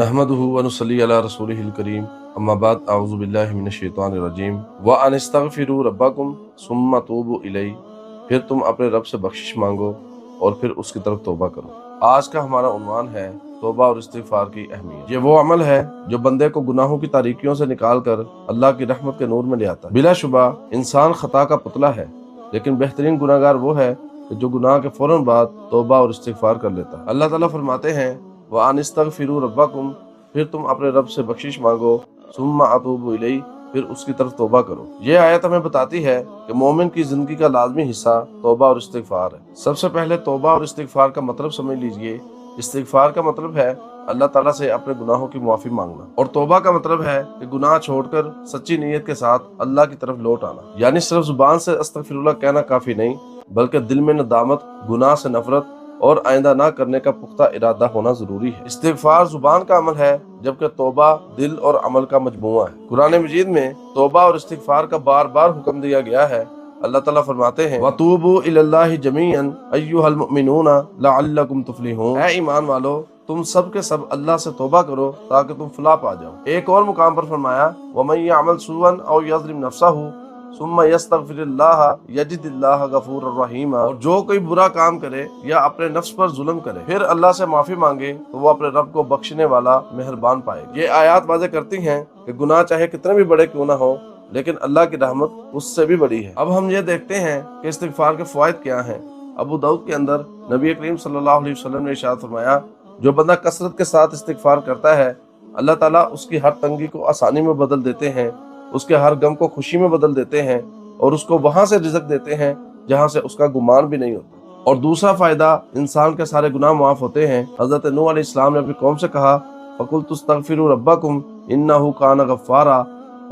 नहमदुहु व नुसल्ली अला रसूलिहिल करीम अम्मा बाद अऊज़ु बिल्लाहि मिनश शैतानिर रजीम व अनिस्तगफिरू रब्बकुम सुम्मा तूबू इलैहि। फिर तुम अपने रब से बख्शिश मांगो और फिर उसकी तरफ तौबा करो। आज का हमारा उन्वान है तौबा और इस्तिगफार की अहमियत। ये वो अमल है जो बंदे को गुनाहों की तारीकियों से निकाल कर अल्लाह की रहमत के नूर में ले आता है। बिलाशुबा इंसान खता का पुतला है, लेकिन बेहतरीन गुनाहगार वो है कि जो गुनाह के फौरन बाद तौबा और इस्तिगफार कर लेता है। अल्लाह ताला फरमाते हैं व अनिस्तगफिरू रब्बकुम, फिर तुम अपने रब से बख्शिश मांगो, सुम्मा अतूबु इलैहि, फिर उसकी तरफ तौबा करो। ये आयत हमें बताती है कि मोमिन की जिंदगी का लाजमी हिस्सा तौबा और इस्तिगफार है। सबसे पहले तौबा और इस्तिगफार का मतलब समझ लीजिए। इस्तिगफार का मतलब है अल्लाह ताला से अपने गुनाहों की माफी मांगना, और तौबा का मतलब है कि गुनाह छोड़कर सच्ची नीयत के साथ अल्लाह की तरफ लौट आना। यानी सिर्फ जुबान से अस्तगफिरुल्लाह कहना काफी नहीं, बल्कि दिल में नदामत, गुनाह से नफरत और आइंदा ना करने का पुख्ता इरादा होना जरूरी है। इस्तिगफार जुबान का अमल है, जबकि तौबा दिल और अमल का मजमुआ है। कुरान मजीद में तौबा और इस्तिगफार का बार बार हुक्म दिया गया है। अल्लाह ताला फरमाते हैं वतूबू इलल्लाहि जमीअन अय्युहल मुमिनूना लअल्लकुम तुफलिहून। ऐ ईमान वालो, तुम सब के सब अल्लाह से तौबा करो ताकि तुम फलाह पा जाओ। एक और मुकाम पर फरमाया वमन यअमल सुअन औ यज़लिम नफ्सहु सुम्मा यस्तगफिरुल्लाह यजिदिल्लाह गफूरर रहीमा। और जो कोई बुरा काम करे या अपने नफ्स पर जुल्म करे फिर अल्लाह से माफी मांगे तो वो अपने रब को बख्शने वाला मेहरबान पाएगा। ये आयत वाज़ेह करती हैं कि गुनाह चाहे कितने भी बड़े क्यों ना हो, लेकिन अल्लाह की रहमत उससे भी बड़ी है। अब हम ये देखते हैं कि इस्तिगफार के फ़वाइद क्या हैं। अबू दाऊद के अंदर नबी करीम सल्लल्लाहु अलैहि वसल्लम ने इरशाद फरमाया, जो बंदा कसरत के साथ इस्तिगफार करता है, अल्लाह ताला उसकी हर तंगी को आसानी में बदल देते हैं, उसके हर गम को खुशी में बदल देते हैं और उसको वहां से रिज़्क देते हैं जहां से उसका गुमान भी नहीं होता। और दूसरा फायदा, इंसान के सारे गुनाह माफ होते हैं। हजरत नूह अलैहिस्सलाम ने अपनी कौम से कहा फकुल्तुस्तगफिरू रब्बकुम इन्नहु कान गफ्फारा,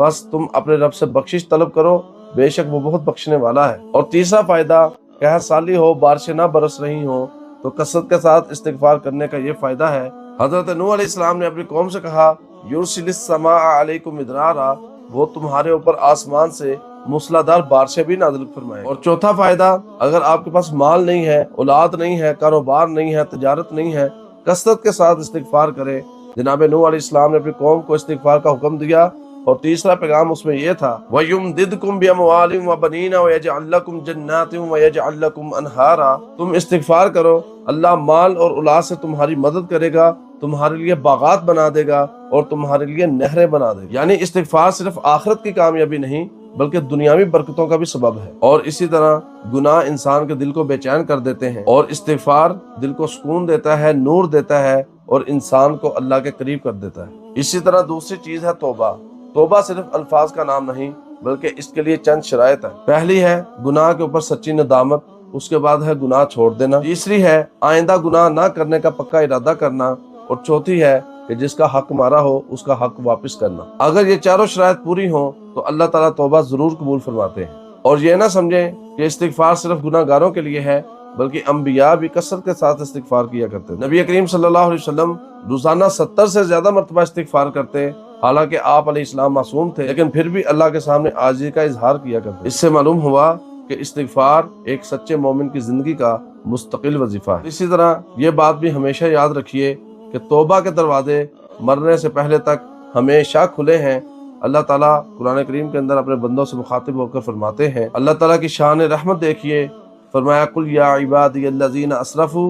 बस तुम अपने रब से बख्शिश तलब करो, बेशक वो बहुत बख्शने वाला है। और तीसरा फायदा, कहर साली हो, बारिशें ना बरस रही हो तो कसरत के साथ इस्तिगफार करने का ये फायदा है। हजरत नूह अलैहिस्सलाम ने अपनी कौम से कहा युरसिलिस समा अलैकुम मिदरारा, वो तुम्हारे ऊपर आसमान से मूसलाधार बारिशें भी नाज़िल फरमाए। और चौथा फायदा, अगर आपके पास माल नहीं है, औलाद नहीं है, कारोबार नहीं है, तिजारत नहीं है, कसरत के साथ इस्तिगफार करें। जनाब नूह अलैहिस्सलाम ने अपनी कौम को इस्तिगफार का हुक्म दिया और तीसरा पैगाम उसमें यह था वयुमदिदकुम बिअमवालिन व बनीना व यजअल लकुम जन्नातिन व यजअल लकुम अनहारा। तुम इस्तिगफार करो, अल्लाह माल और औलाद से तुम्हारी मदद करेगा, तुम्हारे लिए बागात बना देगा और तुम्हारे लिए नहरें बना देगा। यानी इस्तिगफार सिर्फ आखिरत की कामयाबी नहीं बल्कि दुनियावी बरकतों का भी सबब है। और इसी तरह गुनाह इंसान के दिल को बेचैन कर देते हैं और इस्तिगफार दिल को सुकून देता है, नूर देता है और इंसान को अल्लाह के करीब कर देता है। इसी तरह दूसरी चीज है तौबा। तौबा सिर्फ अल्फाज का नाम नहीं बल्कि इसके लिए चंद शराइत है। पहली है गुनाह के ऊपर सच्ची नदामत, उसके बाद है गुनाह छोड़ देना, तीसरी है आइंदा गुनाह ना करने का पक्का इरादा करना, और चौथी है कि जिसका हक मारा हो उसका हक वापस करना। अगर ये चारों शराइत पूरी हो तो अल्लाह ताला तौबा जरूर कबूल फरमाते हैं। और ये ना समझें कि इस्तिगफार सिर्फ गुनाहगारों के लिए है, बल्कि अंबिया भी कसरत के साथ इस्तिगफार किया करते हैं। नबी करीम सल्लल्लाहु अलैहि वसल्लम रोजाना 70 से ज्यादा मरतबा इस्तिगफार करते। हालांकि आप अलैहिस्सलाम मासूम थे, लेकिन फिर भी अल्लाह के सामने आजिज़ी का इजहार किया करते। इससे मालूम हुआ कि इस्तिगफार एक सच्चे मोमिन की जिंदगी का मुस्तकिल वजीफा है। इसी तरह ये बात भी हमेशा याद रखिए कि तौबा के दरवाजे मरने से पहले तक हमेशा खुले हैं। अल्लाह ताला कुरान करीम के अंदर अपने बंदों से मुखातिब होकर फरमाते हैं, अल्लाह ताला की शान रहमत देखिए, फरमाया कुल या इबादियल्लज़ीना असरफू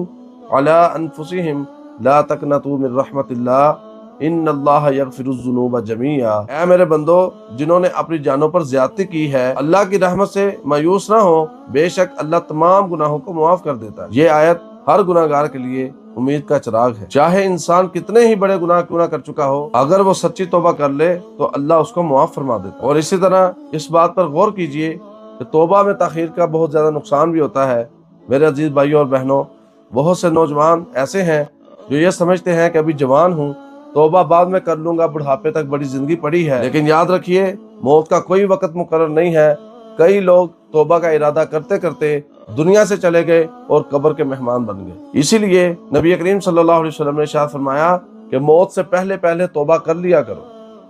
अला अनफुसिहिम ला तकनतू मिन रहमतिल्लाह इन्नल्लाह यगफिरुज़्ज़ुनूब जमीआ। ऐ मेरे बंदो, जिन्होंने अपनी जानों पर ज्यादती की है, अल्लाह की रहमत से मायूस ना हो, बेशक अल्लाह तमाम गुनाहों को मुआफ कर देता है। ये आयत हर गुनाहगार के लिए उम्मीद का चिराग है। चाहे इंसान कितने ही बड़े गुनाह क्यों ना कर चुका हो, अगर वो सच्ची तौबा कर ले तो अल्लाह उसको मुआफ फरमा देता है। और इसी तरह इस बात पर गौर कीजिए कि तौबा में ताखीर का बहुत ज्यादा नुकसान भी होता है। मेरे अजीज भाइयों और बहनों, बहुत से नौजवान ऐसे हैं जो ये समझते हैं कि अभी जवान हूँ, तौबा बाद में कर लूंगा, बुढ़ापे तक बड़ी जिंदगी पड़ी है। लेकिन याद रखिए, मौत का कोई वक्त मुकर्रर नहीं है। कई लोग तौबा का इरादा करते करते दुनिया से चले गए और कब्र के मेहमान बन गए। इसीलिए नबी करीम सल्लल्लाहु अलैहि वसल्लम ने इरशाद फरमाया कि मौत से पहले पहले तौबा कर लिया करो।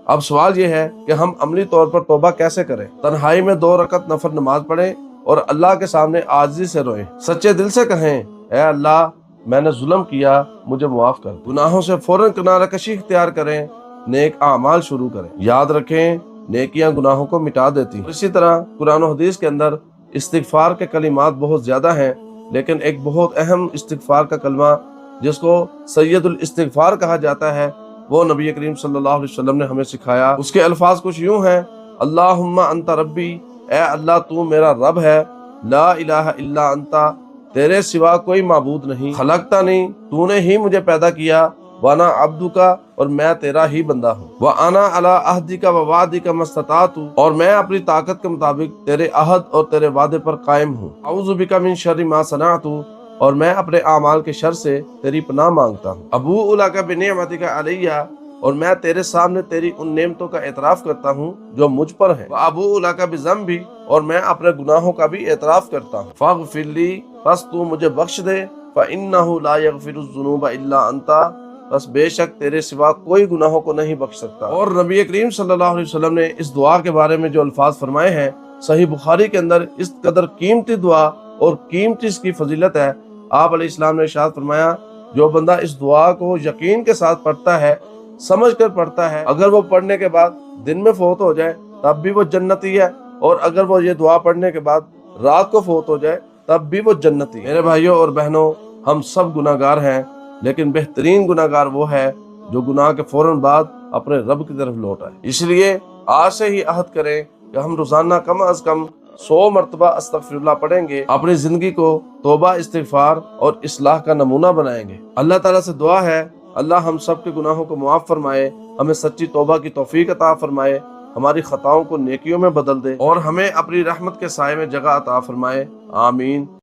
अब सवाल ये है कि हम अमली तौर पर तौबा कैसे करें। तन्हाई में 2 रकत नफल नमाज पढ़ें और अल्लाह के सामने आजिज़ी से रोएं। सच्चे दिल से कहें, ऐ अल्लाह, मैंने जुल्म किया, मुझे मुआफ कर। गुनाहों से फौरन किनारा कशी इख्तियार करें, नेक आमाल शुरू करें। याद रखें, नेकियां गुनाहों को मिटा देती हैं। इसी तरह कुरान और हदीस के अंदर इस्तिगफार के कलिमात बहुत ज्यादा हैं, लेकिन एक बहुत अहम इस्तिगफार का कलमा जिसको सैयदुल इस्तिगफार कहा जाता है, वो नबी करीम सल्लल्लाहु अलैहि वसल्लम ने हमें सिखाया। उसके अल्फाज कुछ यूं हैं, अल्लाहुम्मा अंता रब्बी, ए अल्लाह तू मेरा रब है, ला इलाहा इल्ला अंता, तेरे सिवा कोई माबूद नहीं, खलकता नहीं, तूने ही मुझे पैदा किया, वाना अब्दू का, और मैं तेरा ही बंदा हूँ, व आना अला अहदी का व वादी का मस्ततातु, और मैं अपनी ताकत के मुताबिक तेरे अहद और तेरे वादे पर कायम हूँ। औज़ु बिका मिन शर्रि मा सनातु, और मैं अपने आमाल के शर से तेरी पनाह मांगता हूँ। अबू उला का बिनिअमतिका अलैया, और मैं तेरे सामने तेरी उन नेमतों का एतराफ करता हूँ जो मुझ पर है। अबू उला का बिज़म्बी, और मैं अपने गुनाहों का भी एतराफ करता हूँ। फ़ग़फ़िरली, बस तू मुझे बख्श दे, फ़इन्नहु ला यग़फ़िरुज़्ज़ुनूबा इल्ला अंता, बस बेशक तेरे सिवा कोई गुनाहों को नहीं बख्श सकता। और नबी करीम सल्लल्लाहु अलैहि वसल्लम ने इस दुआ के बारे में जो अल्फाज फरमाए हैं, सही बुखारी के अंदर इस कदर कीमती दुआ और कीमती इसकी फजीलत है। आप अलैहिस्सलाम ने इरशाद फरमाया, जो बंदा इस दुआ को यकीन के साथ पढ़ता है, समझ कर पढ़ता है, अगर वो पढ़ने के बाद दिन में फौत हो जाए तब भी वो जन्नती है, और अगर वो ये दुआ पढ़ने के बाद रात को फौत हो जाए तब भी वो जन्नती है। मेरे भाइयों और बहनों, हम सब गुनाहगार हैं, लेकिन बेहतरीन गुनाहगार वो है जो गुनाह के फौरन बाद अपने रब की तरफ लौट आए। इसलिए आज से ही अहद करें कि हम रोजाना कम अज कम 100 मरतबा अस्तगफिरुल्लाह पढ़ेंगे, अपनी जिंदगी को तौबा, इस्तिगफार और इस्लाह का नमूना बनाएंगे। अल्लाह ताला से दुआ है, अल्लाह हम सब के गुनाहों को मुआफ फरमाए, हमें सच्ची तौबा की तौफीक अता फरमाए, हमारी खताओं को नेकियों में बदल दे, और हमें अपनी रहमत के साए में जगह अता फरमाए। आमीन।